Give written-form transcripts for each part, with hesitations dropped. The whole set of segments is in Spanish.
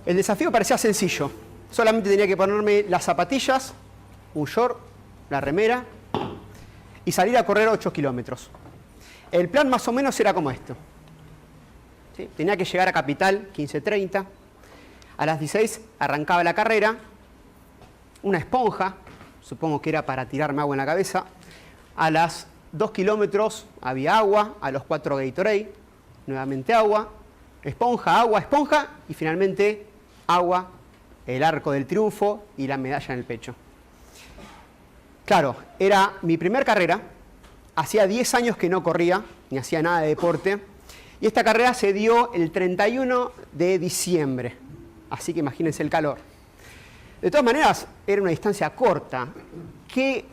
El desafío parecía sencillo. Solamente tenía que ponerme las zapatillas, un short, la remera y salir a correr 8 kilómetros. El plan más o menos era como esto. ¿Sí? Tenía que llegar a Capital 15:30. A las 16 arrancaba la carrera. Una esponja, supongo que era para tirarme agua en la cabeza. A las 2 kilómetros había agua, a los 4 Gatorade, nuevamente agua, esponja y finalmente agua, el arco del triunfo y la medalla en el pecho. Claro, era mi primer carrera, hacía 10 años que no corría, ni hacía nada de deporte, y esta carrera se dio el 31 de diciembre, así que imagínense el calor. De todas maneras, era una distancia corta. ¿Qué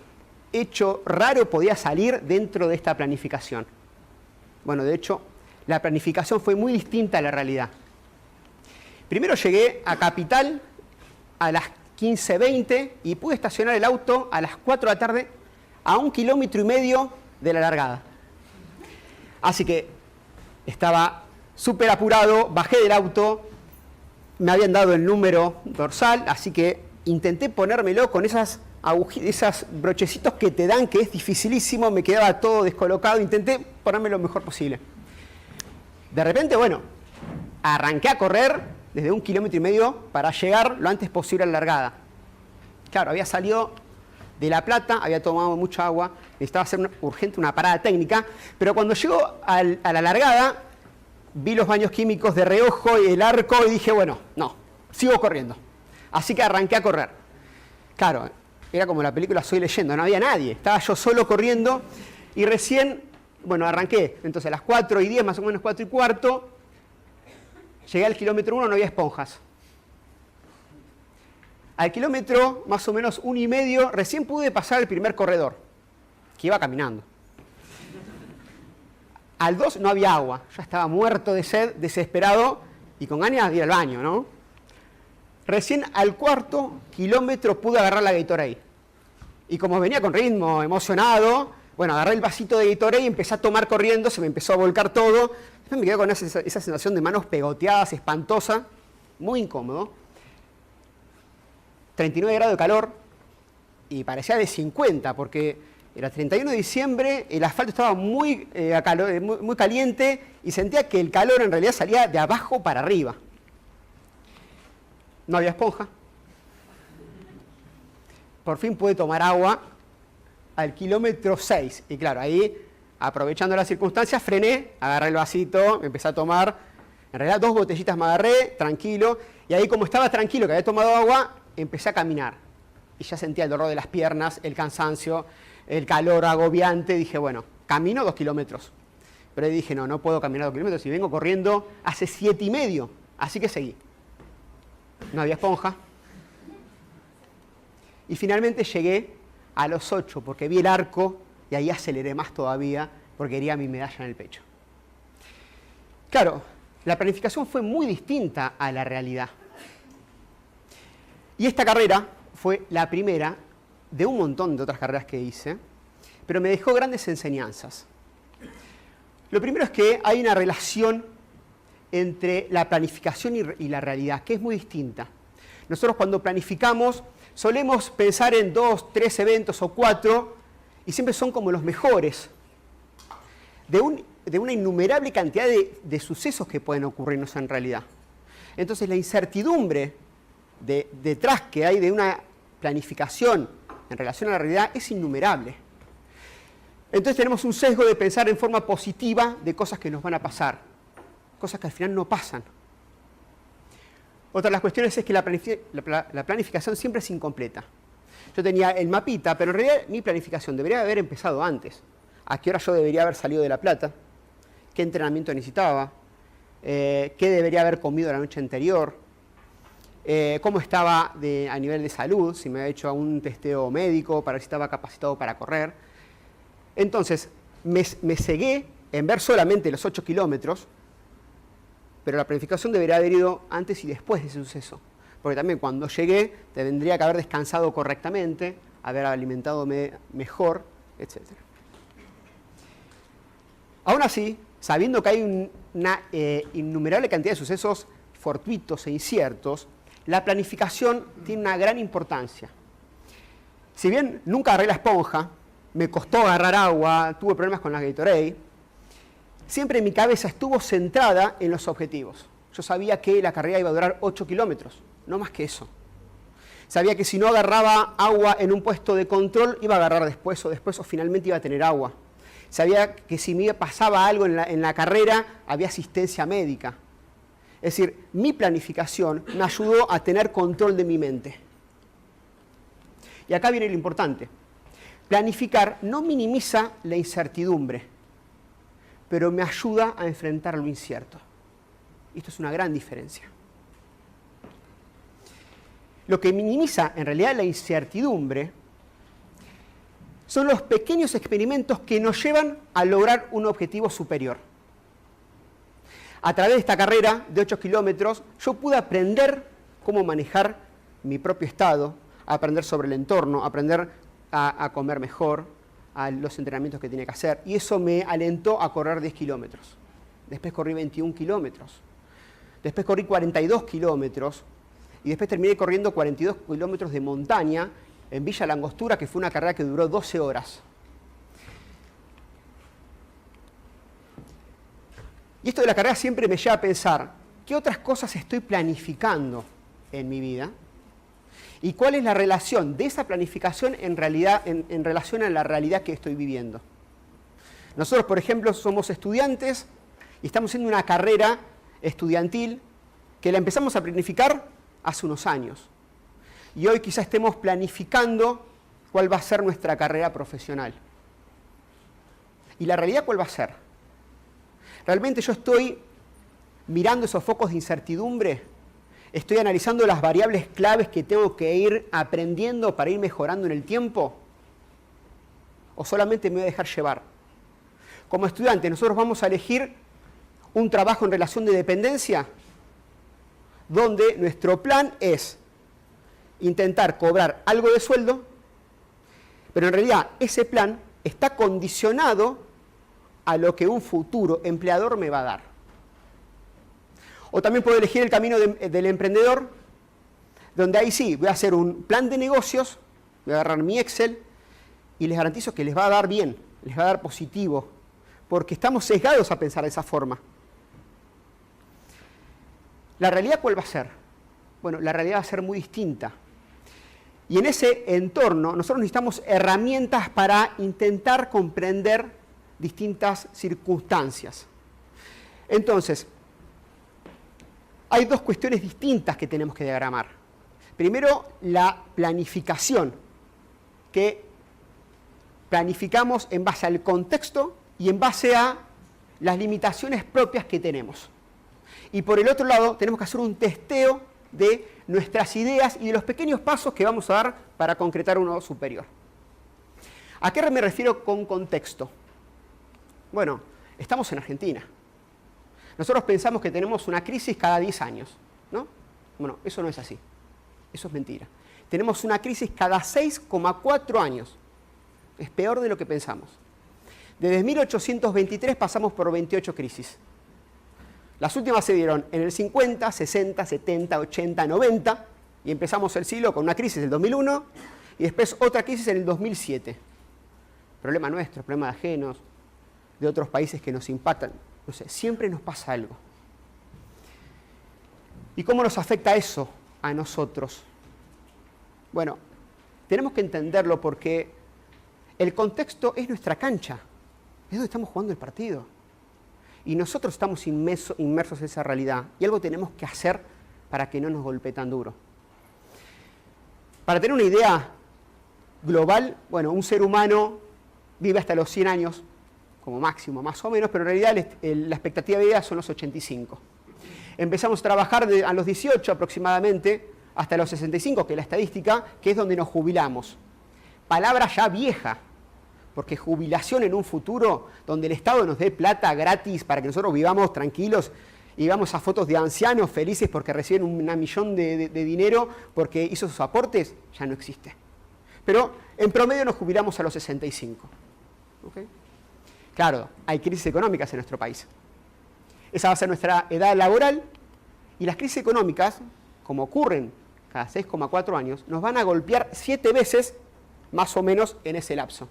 hecho raro podía salir dentro de esta planificación? Bueno, de hecho, la planificación fue muy distinta a la realidad. Primero llegué a Capital a las 15:20 y pude estacionar el auto a las 4 de la tarde a 1,5 kilómetros de la largada. Así que estaba súper apurado, bajé del auto, me habían dado el número dorsal, así que intenté ponérmelo con esas brochecitos que te dan, que es dificilísimo, me quedaba todo descolocado, intenté ponerme lo mejor posible. De repente, bueno, arranqué a correr desde 1,5 kilómetros para llegar lo antes posible a la largada. Claro, había salido de La Plata, había tomado mucha agua, necesitaba hacer urgente una parada técnica, pero cuando llego a la largada, vi los baños químicos de reojo y el arco y dije, bueno, no, sigo corriendo. Así que arranqué a correr. Claro, era como la película Soy Leyenda, no había nadie, estaba yo solo corriendo y recién, bueno, arranqué. Entonces a las 4:10, más o menos 4:15, llegué al kilómetro 1, no había esponjas. Al kilómetro, más o menos 1,5, recién pude pasar el primer corredor, que iba caminando. Al 2 no había agua, ya estaba muerto de sed, desesperado y con ganas de ir al baño, ¿no? Recién al 4 kilómetro pude agarrar la Gatorade. Y como venía con ritmo, emocionado, bueno, agarré el vasito de Gatorade y empecé a tomar corriendo, se me empezó a volcar todo. Después me quedé con esa sensación de manos pegoteadas, espantosa, muy incómodo. 39 grados de calor y parecía de 50 porque era 31 de diciembre, el asfalto estaba muy caliente y sentía que el calor en realidad salía de abajo para arriba. No había esponja. Por fin pude tomar agua al kilómetro 6. Y claro, ahí, aprovechando las circunstancias, frené, agarré el vasito, me empecé a tomar. En realidad 2 botellitas me agarré, tranquilo. Y ahí, como estaba tranquilo, que había tomado agua, empecé a caminar. Y ya sentía el dolor de las piernas, el cansancio, el calor agobiante. Dije, bueno, camino 2 kilómetros. Pero ahí dije, no puedo caminar 2 kilómetros y vengo corriendo hace 7,5. Así que seguí. No había esponja. Y finalmente llegué a los 8 porque vi el arco y ahí aceleré más todavía porque quería mi medalla en el pecho. Claro, la planificación fue muy distinta a la realidad. Y esta carrera fue la primera de un montón de otras carreras que hice, pero me dejó grandes enseñanzas. Lo primero es que hay una relación entre la planificación y la realidad, que es muy distinta. Nosotros cuando planificamos solemos pensar en 2, 3 eventos o 4 y siempre son como los mejores de una innumerable cantidad de sucesos que pueden ocurrirnos en realidad. Entonces la incertidumbre detrás que hay de una planificación en relación a la realidad es innumerable. Entonces tenemos un sesgo de pensar en forma positiva de cosas que nos van a pasar, cosas que al final no pasan. Otra de las cuestiones es que la planificación siempre es incompleta. Yo tenía el mapita, pero en realidad mi planificación debería haber empezado antes. ¿A qué hora yo debería haber salido de La Plata? ¿Qué entrenamiento necesitaba? ¿Qué debería haber comido la noche anterior? ¿Cómo estaba a nivel de salud? Si me había hecho un testeo médico para ver si estaba capacitado para correr. Entonces, me cegué en ver solamente los 8 kilómetros, pero la planificación debería haber ido antes y después de ese suceso. Porque también cuando llegué tendría que haber descansado correctamente, haber alimentado mejor, etc. Aún así, sabiendo que hay una innumerable cantidad de sucesos fortuitos e inciertos, la planificación tiene una gran importancia. Si bien nunca agarré la esponja, me costó agarrar agua, tuve problemas con la Gatorade, siempre mi cabeza estuvo centrada en los objetivos. Yo sabía que la carrera iba a durar 8 kilómetros, no más que eso. Sabía que si no agarraba agua en un puesto de control, iba a agarrar después o finalmente iba a tener agua. Sabía que si me pasaba algo en la carrera, había asistencia médica. Es decir, mi planificación me ayudó a tener control de mi mente. Y acá viene lo importante. Planificar no minimiza la incertidumbre, pero me ayuda a enfrentar lo incierto. Esto es una gran diferencia. Lo que minimiza en realidad la incertidumbre son los pequeños experimentos que nos llevan a lograr un objetivo superior. A través de esta carrera de 8 kilómetros, yo pude aprender cómo manejar mi propio estado, aprender sobre el entorno, aprender a comer mejor, a los entrenamientos que tenía que hacer. Y eso me alentó a correr 10 kilómetros. Después corrí 21 kilómetros. Después corrí 42 kilómetros. Y después terminé corriendo 42 kilómetros de montaña en Villa Langostura, que fue una carrera que duró 12 horas. Y esto de la carrera siempre me lleva a pensar, ¿qué otras cosas estoy planificando en mi vida? ¿Y cuál es la relación de esa planificación en relación a la realidad que estoy viviendo? Nosotros, por ejemplo, somos estudiantes y estamos haciendo una carrera estudiantil que la empezamos a planificar hace unos años. Y hoy quizás estemos planificando cuál va a ser nuestra carrera profesional. ¿Y la realidad cuál va a ser? ¿Realmente yo estoy mirando esos focos de incertidumbre? ¿Estoy analizando las variables claves que tengo que ir aprendiendo para ir mejorando en el tiempo? ¿O solamente me voy a dejar llevar? Como estudiante, nosotros vamos a elegir un trabajo en relación de dependencia, donde nuestro plan es intentar cobrar algo de sueldo, pero en realidad ese plan está condicionado a lo que un futuro empleador me va a dar. O también puedo elegir el camino del emprendedor, donde ahí sí, voy a hacer un plan de negocios, voy a agarrar mi Excel y les garantizo que les va a dar bien, les va a dar positivo, porque estamos sesgados a pensar de esa forma. ¿La realidad cuál va a ser? Bueno, la realidad va a ser muy distinta. Y en ese entorno nosotros necesitamos herramientas para intentar comprender distintas circunstancias. Entonces, hay dos cuestiones distintas que tenemos que diagramar. Primero, la planificación, que planificamos en base al contexto y en base a las limitaciones propias que tenemos. Y por el otro lado, tenemos que hacer un testeo de nuestras ideas y de los pequeños pasos que vamos a dar para concretar uno superior. ¿A qué me refiero con contexto? Bueno, estamos en Argentina. Nosotros pensamos que tenemos una crisis cada 10 años, ¿no? Bueno, eso no es así. Eso es mentira. Tenemos una crisis cada 6,4 años. Es peor de lo que pensamos. Desde 1823 pasamos por 28 crisis. Las últimas se dieron en el 50, 60, 70, 80, 90 y empezamos el siglo con una crisis del 2001 y después otra crisis en el 2007. Problema nuestro, problema de ajenos, de otros países que nos impactan. No sé, siempre nos pasa algo. ¿Y cómo nos afecta eso a nosotros? Bueno, tenemos que entenderlo porque el contexto es nuestra cancha, es donde estamos jugando el partido. Y nosotros estamos inmersos en esa realidad. Y algo tenemos que hacer para que no nos golpee tan duro. Para tener una idea global, bueno, un ser humano vive hasta los 100 años, como máximo, más o menos, pero en realidad la expectativa de vida son los 85. Empezamos a trabajar a los 18 aproximadamente, hasta los 65, que es la estadística, que es donde nos jubilamos. Palabra ya vieja. Porque jubilación en un futuro donde el Estado nos dé plata gratis para que nosotros vivamos tranquilos y veamos a fotos de ancianos felices porque reciben $1 millón de dinero porque hizo sus aportes, ya no existe. Pero en promedio nos jubilamos a los 65. ¿Okay? Claro, hay crisis económicas en nuestro país. Esa va a ser nuestra edad laboral Y las crisis económicas, como ocurren cada 6,4 años, nos van a golpear 7 veces más o menos en ese lapso.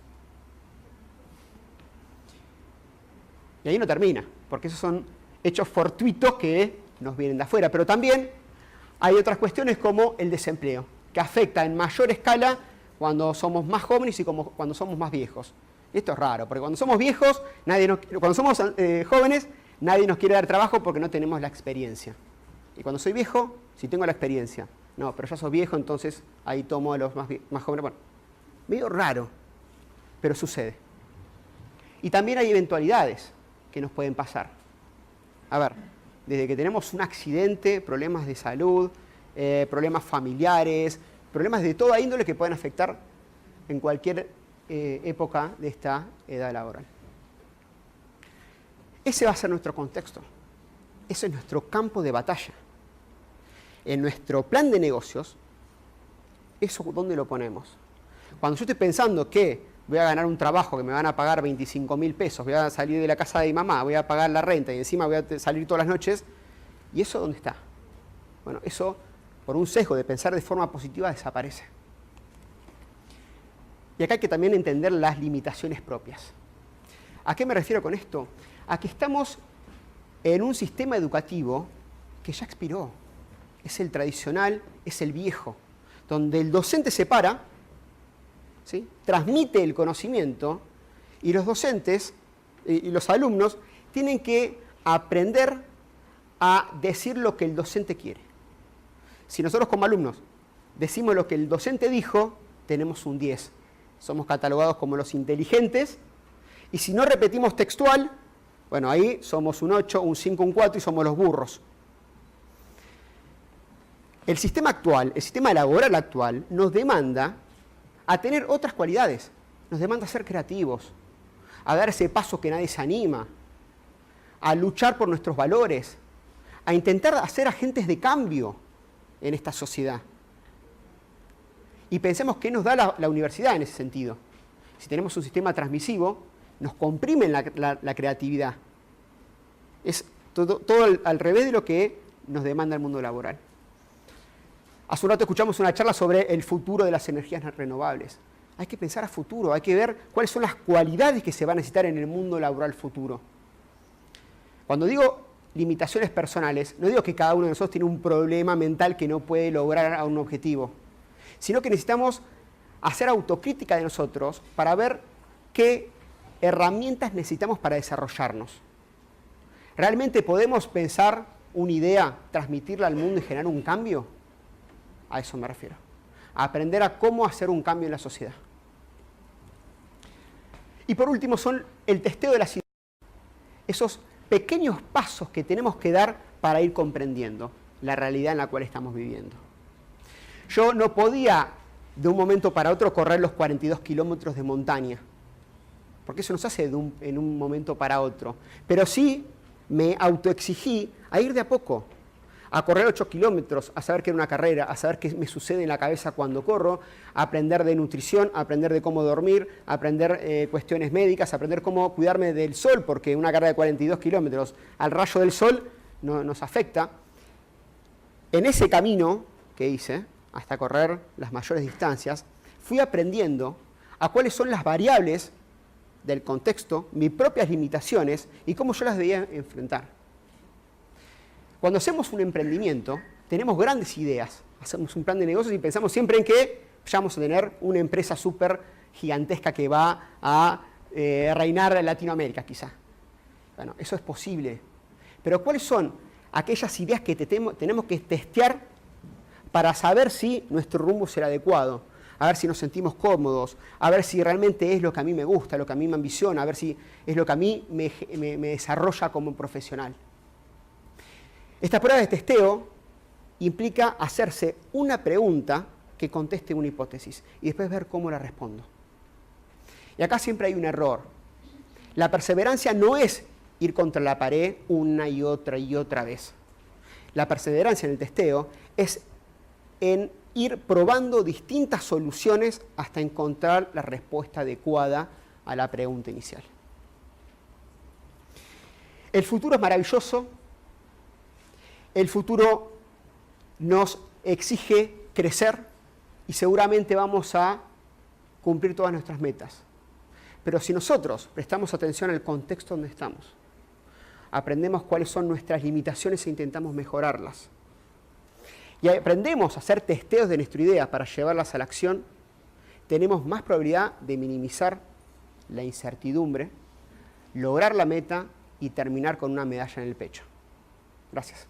Y ahí no termina, porque esos son hechos fortuitos que nos vienen de afuera. Pero también hay otras cuestiones como el desempleo, que afecta en mayor escala cuando somos más jóvenes y cuando somos más viejos. Y esto es raro, porque cuando somos viejos, cuando somos jóvenes, nadie nos quiere dar trabajo porque no tenemos la experiencia. Y cuando soy viejo, sí tengo la experiencia. No, pero ya sos viejo, entonces ahí tomo a los más jóvenes. Bueno, medio raro, pero sucede. Y también hay eventualidades que nos pueden pasar. A ver, desde que tenemos un accidente, problemas de salud, problemas familiares, problemas de toda índole que pueden afectar en cualquier época de esta edad laboral. Ese va a ser nuestro contexto. Ese es nuestro campo de batalla. En nuestro plan de negocios, ¿eso dónde lo ponemos? Cuando yo estoy pensando que voy a ganar un trabajo que me van a pagar 25.000 pesos, voy a salir de la casa de mi mamá, voy a pagar la renta y encima voy a salir todas las noches, ¿y eso dónde está? Bueno, eso, por un sesgo de pensar de forma positiva, desaparece. Y acá hay que también entender las limitaciones propias. ¿A qué me refiero con esto? A que estamos en un sistema educativo que ya expiró. Es el tradicional, es el viejo, donde el docente se para, ¿sí?, transmite el conocimiento y los docentes y los alumnos tienen que aprender a decir lo que el docente quiere. Si nosotros como alumnos decimos lo que el docente dijo, tenemos un 10. Somos catalogados como los inteligentes. Y si no repetimos textual, bueno, ahí somos un 8, un 5, un 4 y somos los burros. El sistema actual, el sistema laboral actual, nos demanda a tener otras cualidades. Nos demanda a ser creativos, a dar ese paso que nadie se anima, a luchar por nuestros valores, a intentar ser agentes de cambio en esta sociedad. Y pensemos qué nos da la universidad en ese sentido. Si tenemos un sistema transmisivo, nos comprimen la creatividad. Es todo al revés de lo que nos demanda el mundo laboral. Hace un rato escuchamos una charla sobre el futuro de las energías renovables. Hay que pensar a futuro, hay que ver cuáles son las cualidades que se van a necesitar en el mundo laboral futuro. Cuando digo limitaciones personales, no digo que cada uno de nosotros tiene un problema mental que no puede lograr a un objetivo, sino que necesitamos hacer autocrítica de nosotros para ver qué herramientas necesitamos para desarrollarnos. ¿Realmente podemos pensar una idea, transmitirla al mundo y generar un cambio? A eso me refiero. A aprender a cómo hacer un cambio en la sociedad. Y por último son el testeo de las ideas. Esos pequeños pasos que tenemos que dar para ir comprendiendo la realidad en la cual estamos viviendo. Yo no podía de un momento para otro correr los 42 kilómetros de montaña, porque eso no se hace en un momento para otro. Pero sí me autoexigí a ir de a poco, a correr 8 kilómetros, a saber qué era una carrera, a saber qué me sucede en la cabeza cuando corro, a aprender de nutrición, a aprender de cómo dormir, a aprender cuestiones médicas, a aprender cómo cuidarme del sol, porque una carrera de 42 kilómetros al rayo del sol nos afecta. En ese camino que hice, hasta correr las mayores distancias, fui aprendiendo a cuáles son las variables del contexto, mis propias limitaciones y cómo yo las debía enfrentar. Cuando hacemos un emprendimiento, tenemos grandes ideas, hacemos un plan de negocios y pensamos siempre en que vamos a tener una empresa súper gigantesca que va a reinar Latinoamérica, quizá. Bueno, eso es posible. Pero ¿cuáles son aquellas ideas que tenemos que testear para saber si nuestro rumbo será adecuado? A ver si nos sentimos cómodos, a ver si realmente es lo que a mí me gusta, lo que a mí me ambiciona, a ver si es lo que a mí me desarrolla como profesional. Esta prueba de testeo implica hacerse una pregunta que conteste una hipótesis y después ver cómo la respondo. Y acá siempre hay un error. La perseverancia no es ir contra la pared una y otra vez. La perseverancia en el testeo es en ir probando distintas soluciones hasta encontrar la respuesta adecuada a la pregunta inicial. El futuro es maravilloso. el futuro nos exige crecer y seguramente vamos a cumplir todas nuestras metas. Pero si nosotros prestamos atención al contexto donde estamos, aprendemos cuáles son nuestras limitaciones e intentamos mejorarlas, y aprendemos a hacer testeos de nuestra idea para llevarlas a la acción, tenemos más probabilidad de minimizar la incertidumbre, lograr la meta y terminar con una medalla en el pecho. Gracias.